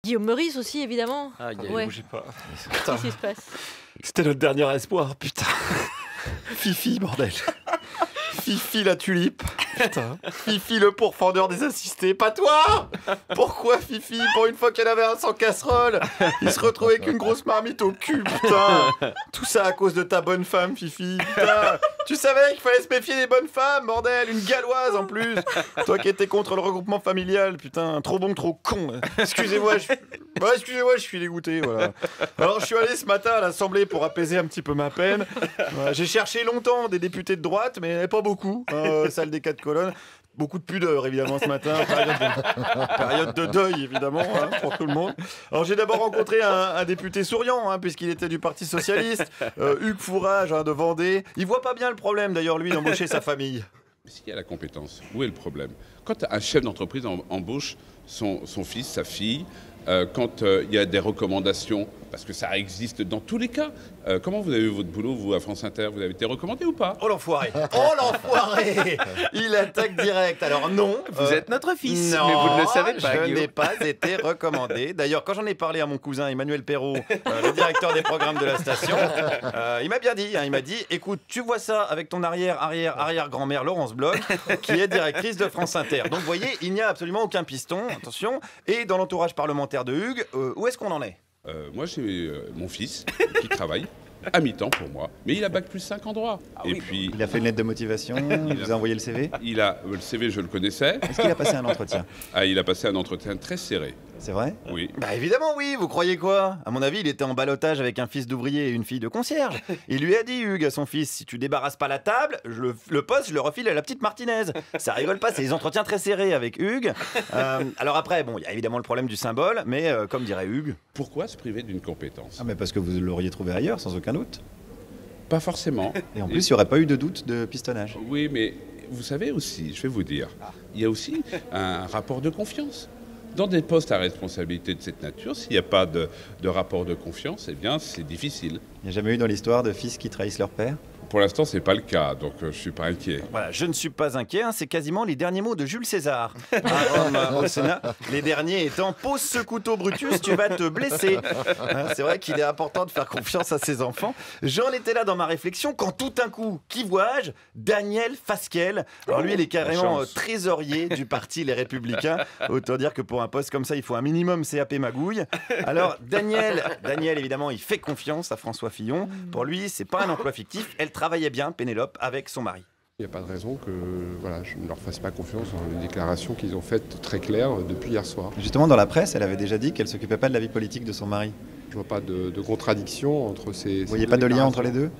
Guillaume Meurice aussi, évidemment. Ah, Ouais. bougez pas. Qu'est-ce qui se passe? C'était notre dernier espoir, putain. Fifi, bordel. Fifi la tulipe. Putain. Fifi le pourfendeur des assistés. Pas toi! Pourquoi Fifi? Pour une fois qu'elle avait un sans casserole, il se retrouvait avec une grosse marmite au cul, putain. Tout ça à cause de ta bonne femme, Fifi. Putain. Tu savais qu'il fallait se méfier des bonnes femmes, bordel. Une galloise en plus. Toi qui étais contre le regroupement familial, putain. Trop bon, trop con. Excusez-moi, je suis dégoûté, voilà. Alors je suis allé ce matin à l'Assemblée pour apaiser un petit peu ma peine. J'ai cherché longtemps des députés de droite, mais pas beaucoup. Salle des 4 colonnes. Beaucoup de pudeur, évidemment, ce matin. Période de deuil, évidemment, hein, pour tout le monde. Alors, j'ai d'abord rencontré un député souriant, hein, puisqu'il était du Parti Socialiste, Hugues Fourage, hein, de Vendée. Il voit pas bien le problème, d'ailleurs, lui, d'embaucher sa famille. S'il y a la compétence, où est le problème? Quand un chef d'entreprise embauche son fils, sa fille, quand il y a des recommandations, parce que ça existe dans tous les cas. Comment vous avez eu votre boulot, vous, à France Inter? Vous avez été recommandé ou pas? Oh l'enfoiré! Oh l'enfoiré! Il attaque direct. Alors non. Vous êtes notre fils, non, mais vous ne le savez pas, je Guillaume. n'ai pas été recommandé. D'ailleurs, quand j'en ai parlé à mon cousin Emmanuel Perrault, le directeur des programmes de la station, il m'a bien dit, hein, il m'a dit, écoute, tu vois ça avec ton arrière-grand-mère Laurence Bloch, qui est directrice de France Inter. Donc vous voyez, il n'y a absolument aucun piston, attention. Et dans l'entourage parlementaire de Hugues, où est-ce qu'on en est? Moi, j'ai mon fils qui travaille à mi-temps pour moi, mais il a bac plus 5 en droit. Et puis, Il a fait une lettre de motivation, il vous a envoyé le CV. le CV, je le connaissais. Est-ce qu'il a passé un entretien? Ah, il a passé un entretien très serré. C'est vrai? Oui. Bah évidemment oui, vous croyez quoi? À mon avis, il était en ballottage avec un fils d'ouvrier et une fille de concierge. Il lui a dit, Hugues, à son fils, si tu débarrasses pas la table, le poste, je le refile à la petite Martinez. Ça rigole pas, c'est des entretiens très serrés avec Hugues. Alors après, bon, il y a évidemment le problème du symbole, mais comme dirait Hugues... Pourquoi se priver d'une compétence? Ah mais parce que vous l'auriez trouvé ailleurs, sans aucun doute. Pas forcément. Et en plus, il n'y aurait pas eu de doute de pistonnage. Oui, mais vous savez aussi, je vais vous dire, il y a aussi un rapport de confiance. Dans des postes à responsabilité de cette nature, s'il n'y a pas de rapport de confiance, eh bien, c'est difficile. Il n'y a jamais eu dans l'histoire de fils qui trahissent leur père? Pour l'instant, c'est pas le cas, donc je suis pas inquiet. Voilà, je ne suis pas inquiet, hein, c'est quasiment les derniers mots de Jules César au Sénat. Les derniers étant « Pose ce couteau Brutus, tu vas te blesser ». C'est vrai qu'il est important de faire confiance à ses enfants. J'en étais là dans ma réflexion quand tout d'un coup, qui vois-je? Daniel Fasquelle. Alors lui, il est carrément trésorier du parti Les Républicains. Autant dire que pour un poste comme ça, il faut un minimum CAP magouille. Alors Daniel, évidemment, il fait confiance à François Fillon. Pour lui, c'est pas un emploi fictif. Elle travaillait bien, Pénélope, avec son mari. Il n'y a pas de raison que je ne leur fasse pas confiance dans les déclarations qu'ils ont faites très claires depuis hier soir. Justement, dans la presse, elle avait déjà dit qu'elle ne s'occupait pas de la vie politique de son mari. Je ne vois pas de contradiction entre ces... Vous voyez pas de lien entre les deux?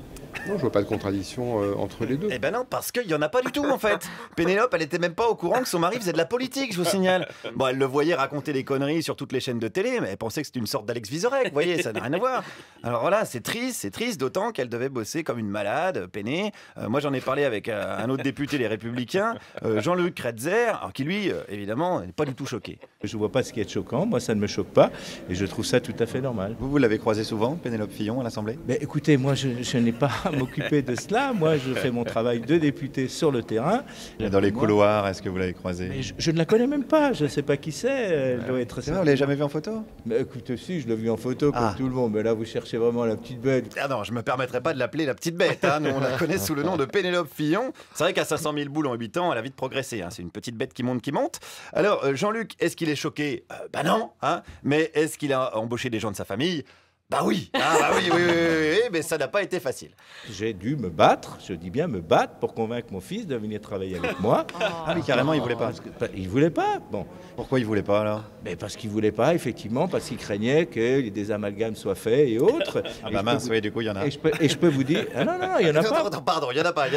Non, je vois pas de contradiction entre les deux. Eh ben non, parce qu'il y en a pas du tout en fait. Pénélope, elle était même pas au courant que son mari faisait de la politique, je vous signale. Bon, elle le voyait raconter des conneries sur toutes les chaînes de télé, mais elle pensait que c'était une sorte d'Alex Vizorek, vous voyez, ça n'a rien à voir. Alors voilà, c'est triste, d'autant qu'elle devait bosser comme une malade, Péné. Moi j'en ai parlé avec un autre député, les Républicains, Jean-Luc Kretzer, alors qui lui, évidemment, n'est pas du tout choqué. Je ne vois pas ce qui est choquant, moi ça ne me choque pas, et je trouve ça tout à fait normal. Vous l'avez croisé souvent, Pénélope Fillon, à l'Assemblée? Mais écoutez, moi je n'ai pas à m'occuper de cela. Moi, je fais mon travail de député sur le terrain. Et dans les couloirs, est-ce que vous l'avez croisée? Mais je ne la connais même pas. Je ne sais pas qui c'est. Elle doit être... C'est vrai, vous l'avez jamais vue en photo? Mais écoutez, si, je l'ai vue en photo comme tout le monde. Mais là, vous cherchez vraiment la petite bête. Ah non, je me permettrai pas de l'appeler la petite bête. Hein. Nous, on la connaît sous le nom de Pénélope Fillon. C'est vrai qu'à 500 000 boules en 8 ans, elle a vite progressé. Hein. C'est une petite bête qui monte, qui monte. Alors, Jean-Luc, est-ce qu'il est choqué? Bah non. Hein. Mais est-ce qu'il a embauché des gens de sa famille? Bah oui, oui, mais ça n'a pas été facile. J'ai dû me battre, je dis bien me battre, pour convaincre mon fils de venir travailler avec moi. Ah oui, carrément, il voulait pas. Il voulait pas, bon. Pourquoi il voulait pas alors? Mais parce qu'il voulait pas, effectivement, parce qu'il craignait que des amalgames soient faits et autres. Ah bah mince, oui, du coup, il y en a. Et je peux vous dire... Ah non, il y en a pas. Pardon, il y en a pas.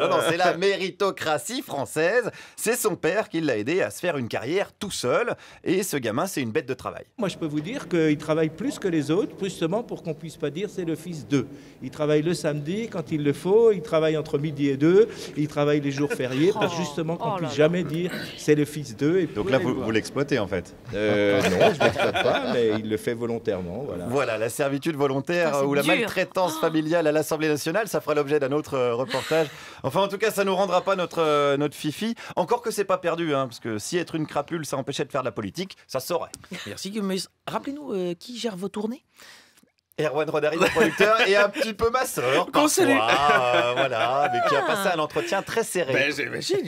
Non, c'est la méritocratie française. C'est son père qui l'a aidé à se faire une carrière tout seul. Et ce gamin, c'est une bête de travail. Moi, je peux vous dire qu'il travaille plus que les autres, plus justement pour qu'on puisse pas dire c'est le fils d'eux. Il travaille le samedi quand il le faut, il travaille entre midi et 2, il travaille les jours fériés, parce justement qu'on puisse jamais dire c'est le fils d'eux. Donc là, vous l'exploitez en fait. Non, je ne l'exploite pas, mais il le fait volontairement. Voilà. Voilà, la servitude volontaire Ça, c'est ou la dur. maltraitance familiale à l'Assemblée nationale, ça fera l'objet d'un autre reportage. Enfin, en tout cas, ça nous rendra pas notre Fifi. Encore que c'est pas perdu, hein, parce que si être une crapule, ça empêchait de faire de la politique, ça saurait. Merci, mais rappelez-nous qui gère vos tournées. Erwan Rodari, le producteur, et un petit peu ma sœur, Qu'on salue. parfois, voilà, mais qui a passé un entretien très serré. Ben, j'imagine.